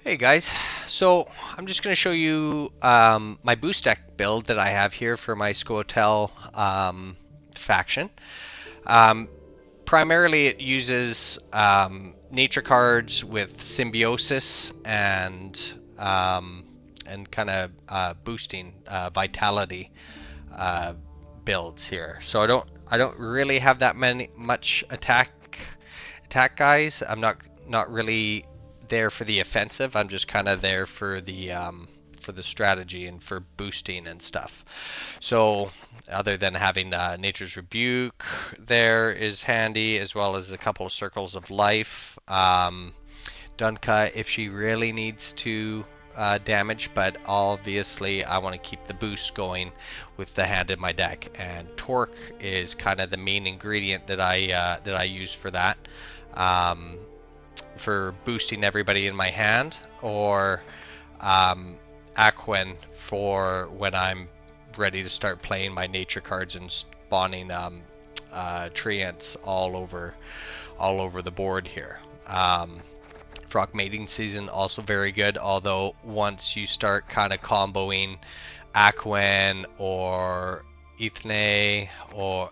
Hey guys, so I'm just going to show you my boost deck build that I have here for my Scoia'tael faction. Um, Primarily it uses nature cards with symbiosis and kind of boosting vitality uh, builds here. So I don't really have that much attack guys. I'm not really there for the offensive. I'm just kind of there for the strategy and for boosting and stuff. So other than having Nature's Rebuke there is handy, as well as a couple of circles of life. Dunka if she really needs to damage, but obviously I want to keep the boost going with the hand in my deck. And Torque is kind of the main ingredient that I use for that. Um, for boosting everybody in my hand, or um, Aquen for when I'm ready to start playing my nature cards and spawning treants all over the board here. Frog mating season also very good, although once you start kind of comboing Aquen or Ethne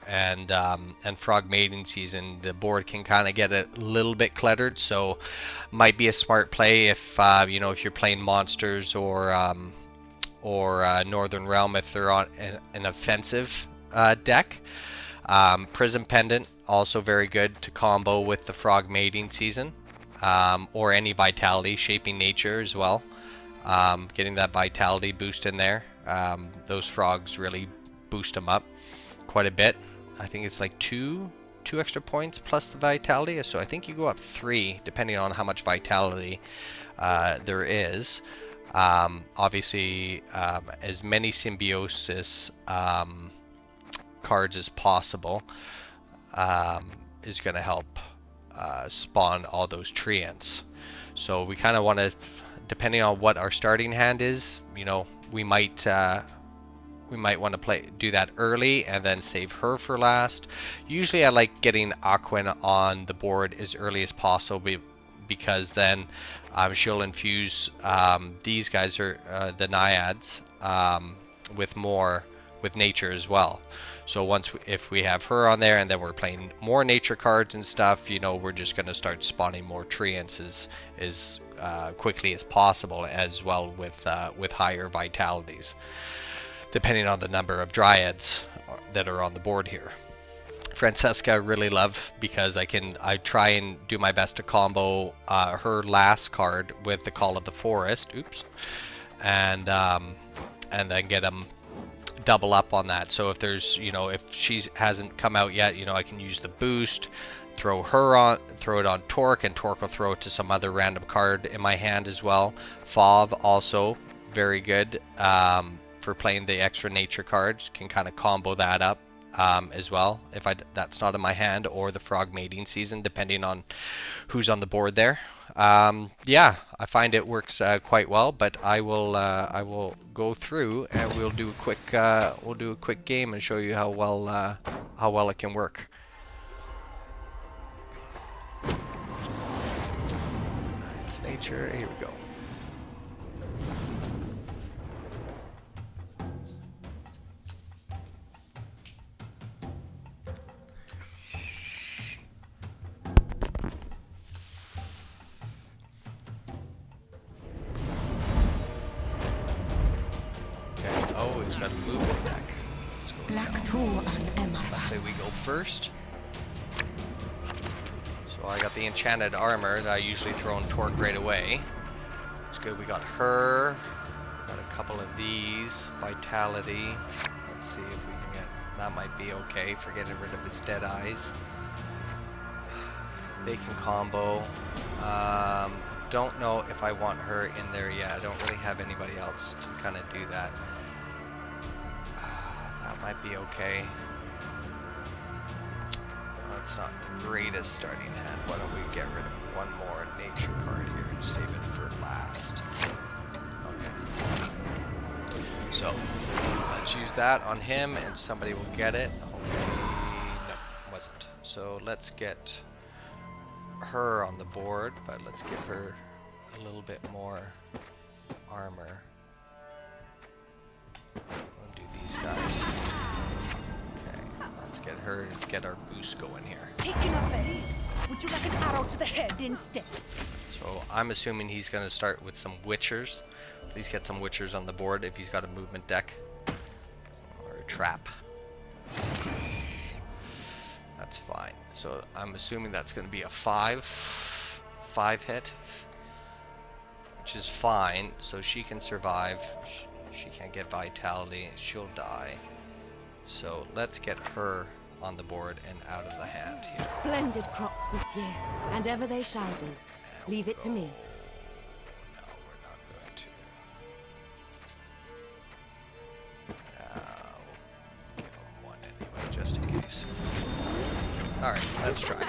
and frog mating season, the board can kind of get a little bit cluttered. So might be a smart play if if you're playing monsters or Northern Realm if they're on an offensive deck. Prism Pendant also very good to combo with the frog mating season, or any vitality shaping nature as well. Getting that vitality boost in there. Those frogs really boost them up quite a bit. I think it's like two extra points plus the vitality, so I think you go up 3 depending on how much vitality there is. Obviously, as many symbiosis cards as possible is going to help spawn all those treants. So we kind of want to, depending on what our starting hand is, we might want to do that early and then save her for last. Usually I like getting Aquen on the board as early as possible because then she'll infuse these guys, are the Dryads, with nature as well. So if we have her on there and then we're playing more nature cards and stuff, we're just going to start spawning more treants as quickly as possible, as well with higher vitalities, depending on the number of Dryads that are on the board here. Francesca I really love because I try and do my best to combo her last card with the Call of the Forest. Oops. And then get them double up on that. So if there's, if she hasn't come out yet, I can use the boost, throw it on Torque, and Torque will throw it to some other random card in my hand as well. Fauve also very good for playing the extra nature cards. Can kind of combo that up as well if that's not in my hand, or the frog mating season, depending on who's on the board there. Yeah, I find it works quite well, but I will go through and we'll do a quick game and show you how well it can work. It's nature. Here we go. Oh, he's got a movement deck. Let's say we go first. So I got the enchanted armor that I usually throw in Torque right away. It's good. We got her. Got a couple of these. Vitality. Let's see if we can get... That might be okay for getting rid of his dead eyes. They can combo. Don't know if I want her in there yet. I don't really have anybody else to kind of do that. That might be okay. It's not the greatest starting hand. Why don't we get rid of one more nature card here and save it for last? Okay. So let's use that on him and somebody will get it. Hopefully, no, wasn't. So let's get her on the board, but let's give her a little bit more armor. We'll do these guys. Okay, let's get her to get our boost going here. Taking up at ease. Would you like an arrow to the head instead? So I'm assuming he's going to start with some witchers. Please get some witchers on the board if he's got a movement deck or a trap. That's fine. So I'm assuming that's going to be a 5 hit, which is fine. So she can survive. She can't get vitality. She'll die. So let's get her on the board and out of the hand here. Splendid crops this year, and ever they shall be. Leave it to me. No, we're not going to. We'll give him one anyway, just in case. Alright, let's try.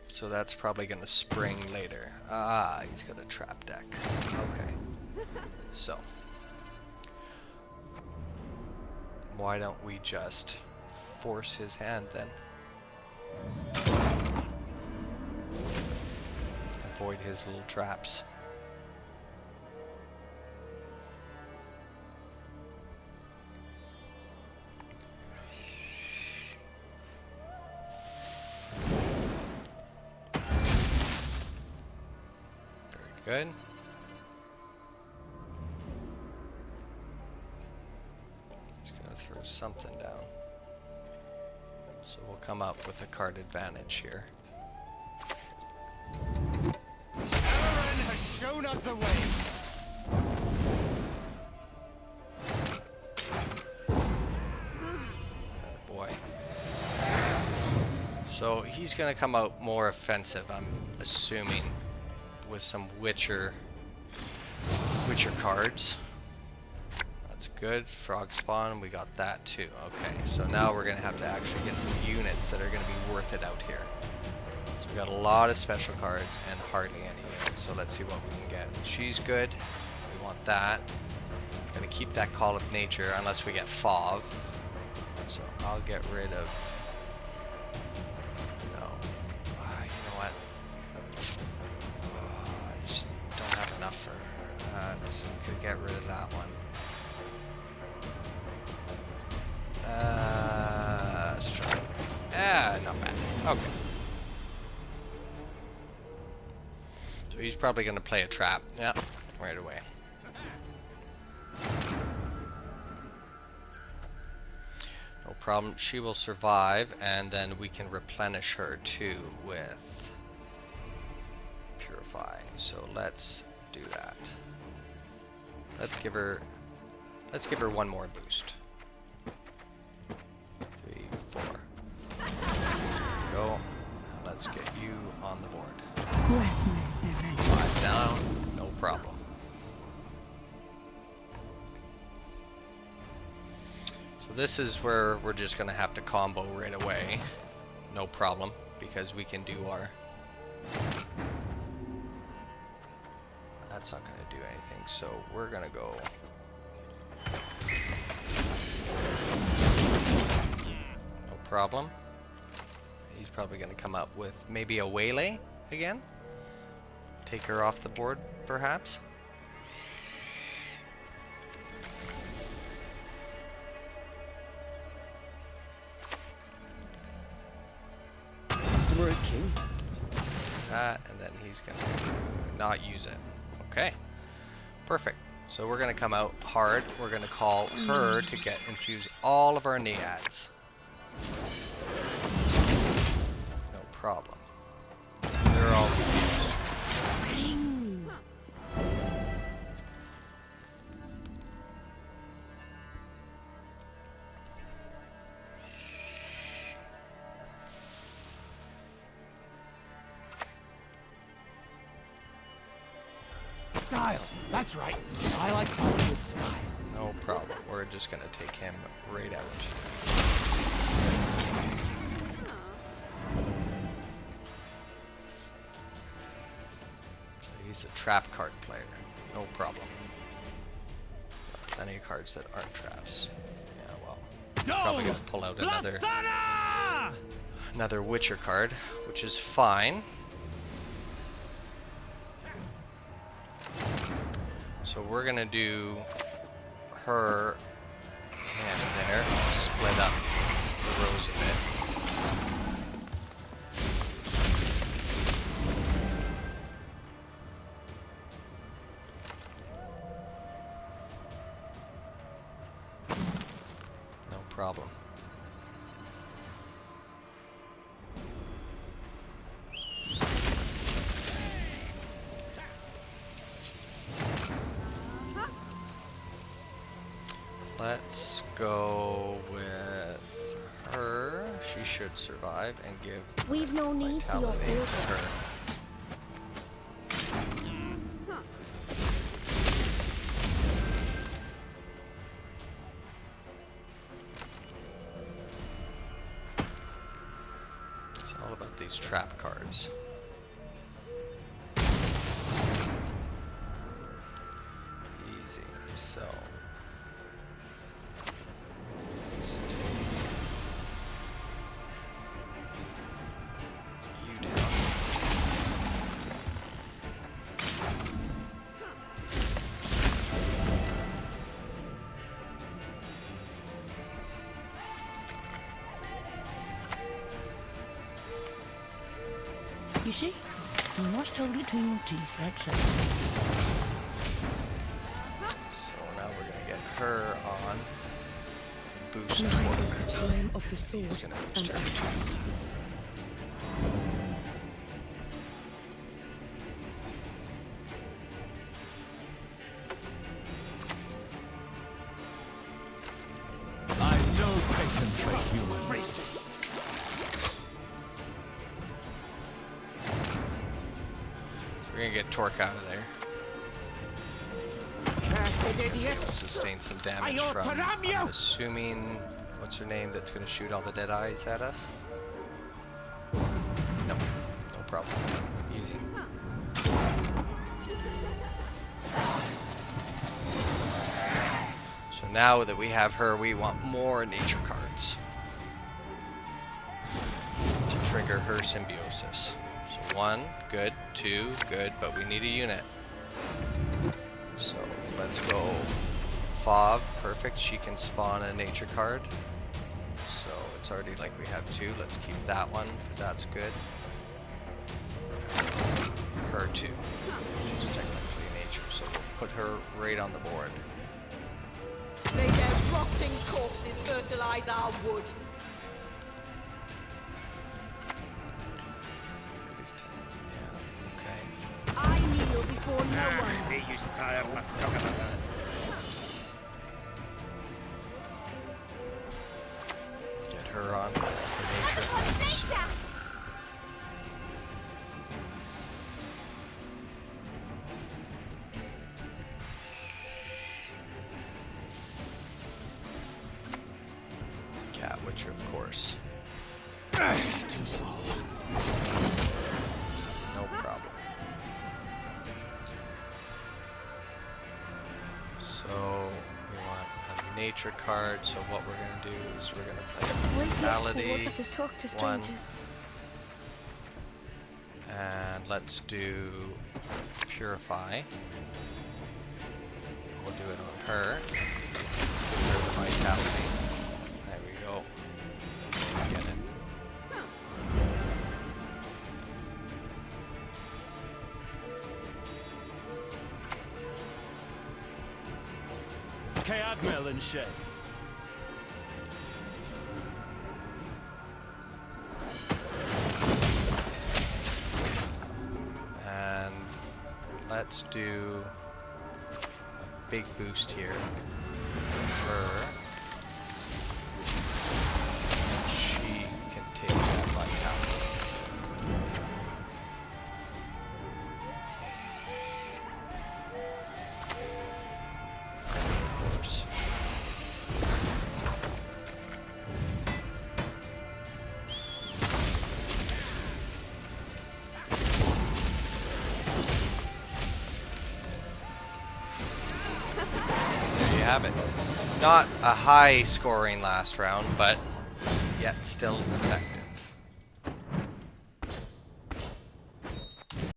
So that's probably going to spring later. Ah, he's got a trap deck. Okay. So. Why don't we just force his hand then? Avoid his little traps. Very good. Throw something down. So we'll come up with a card advantage here. Aaron has shown us the way. Oh boy. So he's gonna come out more offensive, I'm assuming, with some Witcher cards. Good. Frog spawn, we got that too. Okay, so now we're gonna have to actually get some units that are gonna be worth it out here. So we got a lot of special cards and hardly any units. So let's see what we can get. She's good. We want that. Gonna keep that Call of Nature unless we get Fauve. So I'll get rid of. No. You know what? I just don't have enough for that. So we could get rid of that one. Let's try. Not bad. Okay. So he's probably going to play a trap. Yeah, right away. No problem. She will survive, and then we can replenish her too with Purify. So let's do that. Let's give her one more boost. 3, 4. Go. Let's get you on the board. Scoia'tael. 5 down, no problem. So this is where we're just gonna have to combo right away. No problem, because we can do our... That's not gonna do anything, so we're gonna go... No problem. He's probably gonna come up with maybe a waylay again. Take her off the board, perhaps. Customer is king. That, and then he's gonna not use it. Okay, perfect. So we're gonna come out hard. We're gonna call her to infuse all of our Dryads. No problem. They're all infused. Style. That's right. I like power with style. No problem. We're just gonna take him right out. So he's a trap card player. No problem. Plenty of cards that aren't traps. Yeah, well. Probably gonna pull out another Witcher card, which is fine. So we're gonna do her hand there, split up the rows a bit. No problem. Let's go with her. She should survive and give We've no need for your vitality field. to her. It's all about these trap cards. Easy. So let's take you down. You see? You must hold it between your teeth, that's it. So now we're gonna get her on boost Now toward is her. the time of the sword He's gonna and boost her. axe. I know patience like humans. Racists. So we're gonna get Torque out of there. Cursed idiots! Sustain some damage I ought to from, ram you! I'm assuming, what's her name, that's gonna shoot all the dead eyes at us? No, no problem. Easy. So now that we have her, we want more nature cards to trigger her symbiosis. So 1, good, 2, good, but we need a unit. So let's go Fob, perfect, she can spawn a nature card. So it's already like we have 2, let's keep that one, 'cause that's good. Her 2, she's technically nature, so we'll put her right on the board. May their rotting corpses fertilize our wood. At least, yeah, okay. I kneel before no one. They used to tire my talking about that. Get her on to nature. Cat Witcher, of course. Too slow. No problem. So we want a nature card. So what we're gonna do is we're gonna play Wait till they Vitality. won't let us talk to One. strangers. And let's do Purify. We'll do it on her. Give her the Vitality. There we go. Get it. Scoia'tael and Shay. And let's do a big boost here. Her. She can take that Vitality. Of course. There you have it. Not a high scoring last round, but yet still effective.